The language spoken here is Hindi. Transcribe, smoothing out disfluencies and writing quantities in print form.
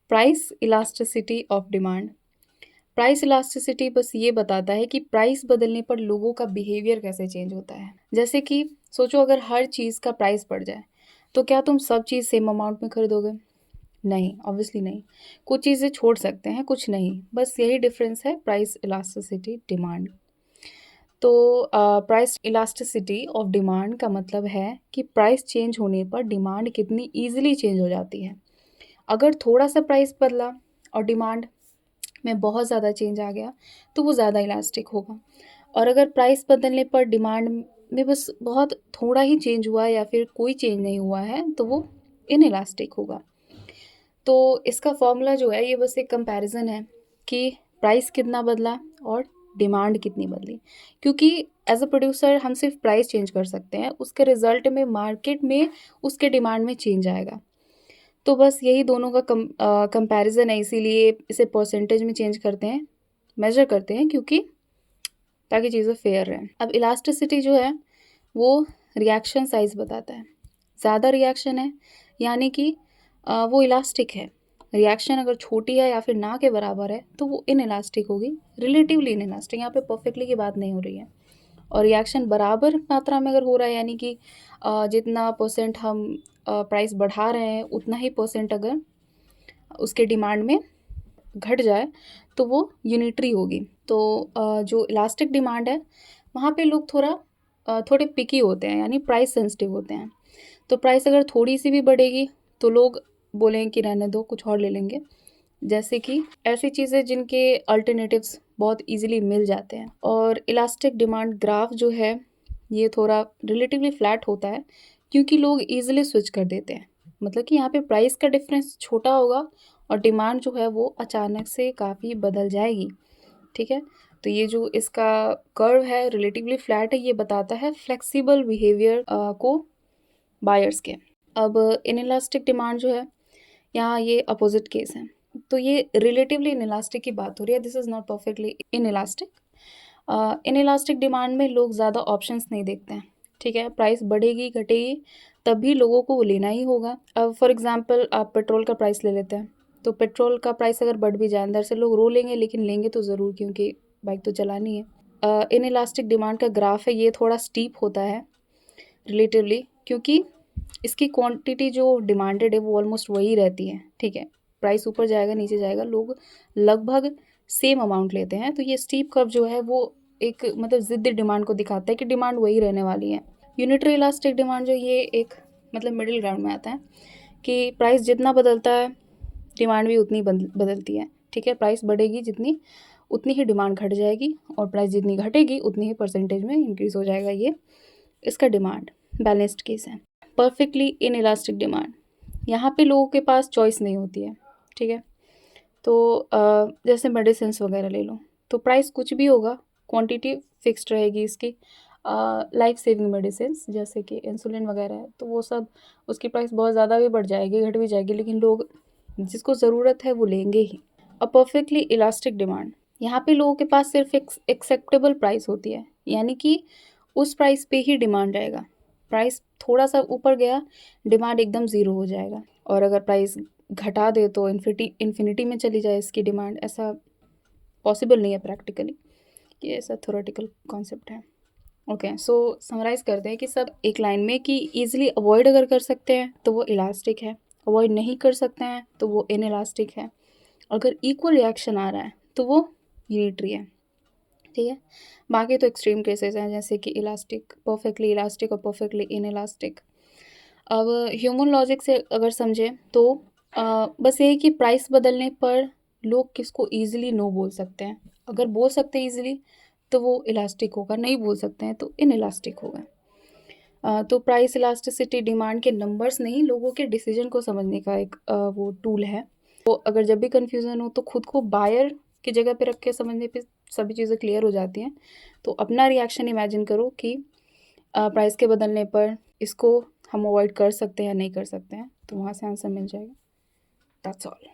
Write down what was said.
Price elasticity of demand. Price elasticity बस ये बताता है कि प्राइस बदलने पर लोगों का बिहेवियर कैसे चेंज होता है। जैसे कि सोचो अगर हर चीज़ का प्राइस बढ़ जाए तो क्या तुम सब चीज़ सेम अमाउंट में खरीदोगे? नहीं, ऑब्वियसली नहीं। कुछ चीज़ें छोड़ सकते हैं, कुछ नहीं। बस यही डिफरेंस है प्राइस इलास्टिसिटी डिमांड। तो प्राइस इलास्टिसिटी ऑफ डिमांड का मतलब है कि प्राइस चेंज होने पर डिमांड कितनी ईजिली चेंज हो जाती है। अगर थोड़ा सा प्राइस बदला और डिमांड में बहुत ज़्यादा चेंज आ गया तो वो ज़्यादा इलास्टिक होगा, और अगर प्राइस बदलने पर डिमांड में बस बहुत थोड़ा ही चेंज हुआ या फिर कोई चेंज नहीं हुआ है तो वो इनइलास्टिक होगा। तो इसका फॉर्मूला जो है ये बस एक कंपैरिजन है कि प्राइस कितना बदला और डिमांड कितनी बदली, क्योंकि एज अ प्रोड्यूसर हम सिर्फ प्राइस चेंज कर सकते हैं, उसके रिजल्ट में मार्केट में उसके डिमांड में चेंज आएगा। तो बस यही दोनों का कंपैरिजन है, इसीलिए इसे परसेंटेज में चेंज करते हैं, मेजर करते हैं, क्योंकि ताकि चीज़ें फेयर रहें। अब इलास्टिसिटी जो है वो रिएक्शन साइज बताता है। ज़्यादा रिएक्शन है यानी कि वो इलास्टिक है। रिएक्शन अगर छोटी है या फिर ना के बराबर है तो वो इनइलास्टिक होगी, रिलेटिवली इनइलास्टिक। यहाँ पे परफेक्टली की बात नहीं हो रही है। और रिएक्शन बराबर मात्रा में अगर हो रहा है यानी कि जितना परसेंट हम प्राइस बढ़ा रहे हैं उतना ही परसेंट अगर उसके डिमांड में घट जाए तो वो यूनिटरी होगी। तो जो इलास्टिक डिमांड है वहाँ पे लोग थोड़े पिकी होते हैं, यानी प्राइस सेंसिटिव होते हैं। तो प्राइस अगर थोड़ी सी भी बढ़ेगी तो लोग बोलेंगे कि रहने दो, कुछ और ले लेंगे। जैसे कि ऐसी चीज़ें जिनके अल्टरनेटिव्स बहुत इजीली मिल जाते हैं। और इलास्टिक डिमांड ग्राफ जो है ये थोड़ा रिलेटिवली फ्लैट होता है क्योंकि लोग इजीली स्विच कर देते हैं। मतलब कि यहाँ पे प्राइस का डिफरेंस छोटा होगा और डिमांड जो है वो अचानक से काफ़ी बदल जाएगी। ठीक है, तो ये जो इसका कर्व है रिलेटिवली फ्लैट है, ये बताता है फ्लेक्सिबल बिहेवियर को बायर्स के। अब इनइलास्टिक डिमांड जो है यहाँ ये अपोजिट केस है। तो ये रिलेटिवली इनइलास्टिक की बात हो रही है, this is not perfectly inelastic. Inelastic demand में लोग ज़्यादा ऑप्शंस नहीं देखते हैं। ठीक है, प्राइस बढ़ेगी घटेगी तब भी लोगों को वो लेना ही होगा। अब फॉर एग्जांपल आप पेट्रोल का प्राइस ले लेते हैं, तो पेट्रोल का प्राइस अगर बढ़ भी जाए अंदर से लोग रो लेंगे, लेकिन लेंगे तो ज़रूर क्योंकि बाइक तो चलानी है। इनइलास्टिक डिमांड का ग्राफ है ये थोड़ा स्टीप होता है रिलेटिवली, क्योंकि इसकी क्वांटिटी जो डिमांडेड है वो ऑलमोस्ट वही रहती है। ठीक है, प्राइस ऊपर जाएगा नीचे जाएगा, लोग लगभग सेम अमाउंट लेते हैं। तो ये स्टीप कर्व जो है वो एक मतलब ज़िद्दी डिमांड को दिखाता है कि डिमांड वही रहने वाली है। यूनिटरी इलास्टिक डिमांड जो ये एक मतलब मिडिल ग्राउंड में आता है कि प्राइस जितना बदलता है डिमांड भी उतनी बदलती है। ठीक है, प्राइस बढ़ेगी जितनी उतनी ही डिमांड घट जाएगी, और प्राइस जितनी घटेगी उतनी ही परसेंटेज में इंक्रीज़ हो जाएगा। ये इसका डिमांड बैलेंस्ड केस है। परफेक्टली इन इलास्टिक डिमांड, यहाँ पे लोगों के पास चॉइस नहीं होती है। ठीक है, तो जैसे मेडिसिन वगैरह ले लो तो प्राइस कुछ भी होगा, क्वांटिटी फिक्स्ड रहेगी इसकी। लाइफ सेविंग मेडिसिन जैसे कि इंसुलिन वगैरह है तो वो सब उसकी प्राइस बहुत ज़्यादा भी बढ़ जाएगी घट भी जाएगी, लेकिन लोग जिसको ज़रूरत है वो लेंगे ही। अ परफेक्टली इलास्टिक डिमांड, यहाँ पे लोगों के पास सिर्फ एक एक्सेप्टेबल प्राइस होती है, यानी कि उस प्राइस पे ही डिमांड रहेगा। प्राइस थोड़ा सा ऊपर गया डिमांड एकदम ज़ीरो हो जाएगा, और अगर प्राइस घटा दे तो इन्फिनिटी में चली जाए इसकी डिमांड। ऐसा पॉसिबल नहीं है प्रैक्टिकली, ये ऐसा थ्योरेटिकल कॉन्सेप्ट है। ओके, सो समराइज़ करते हैं कि सब एक लाइन में कि ईजिली अवॉइड अगर कर सकते हैं तो वो इलास्टिक है, अवॉइड नहीं कर सकते हैं तो वो इनइलास्टिक है, अगर इक्वल रिएक्शन आ रहा है तो वो यूनिटरी है। ठीक है, बाकी तो एक्सट्रीम केसेस हैं जैसे कि इलास्टिक, परफेक्टली इलास्टिक और परफेक्टली इनइलास्टिक। अब ह्यूमन लॉजिक से अगर समझें तो बस यही कि प्राइस बदलने पर लोग किसको ईजिली नो बोल सकते हैं। अगर बोल सकते हैं ईजिली तो वो इलास्टिक होगा, नहीं बोल सकते हैं तो इनइलास्टिक होगा। तो प्राइस इलास्टिसिटी डिमांड के नंबर्स नहीं, लोगों के डिसीजन को समझने का एक वो टूल है। तो अगर जब भी कन्फ्यूज़न हो तो खुद को बायर की जगह पे रख के समझने पे सभी चीज़ें क्लियर हो जाती हैं। तो अपना रिएक्शन इमेजिन करो कि प्राइस के बदलने पर इसको हम अवॉइड कर सकते हैं या नहीं कर सकते हैं, तो वहाँ से आंसर मिल जाएगा। That's all.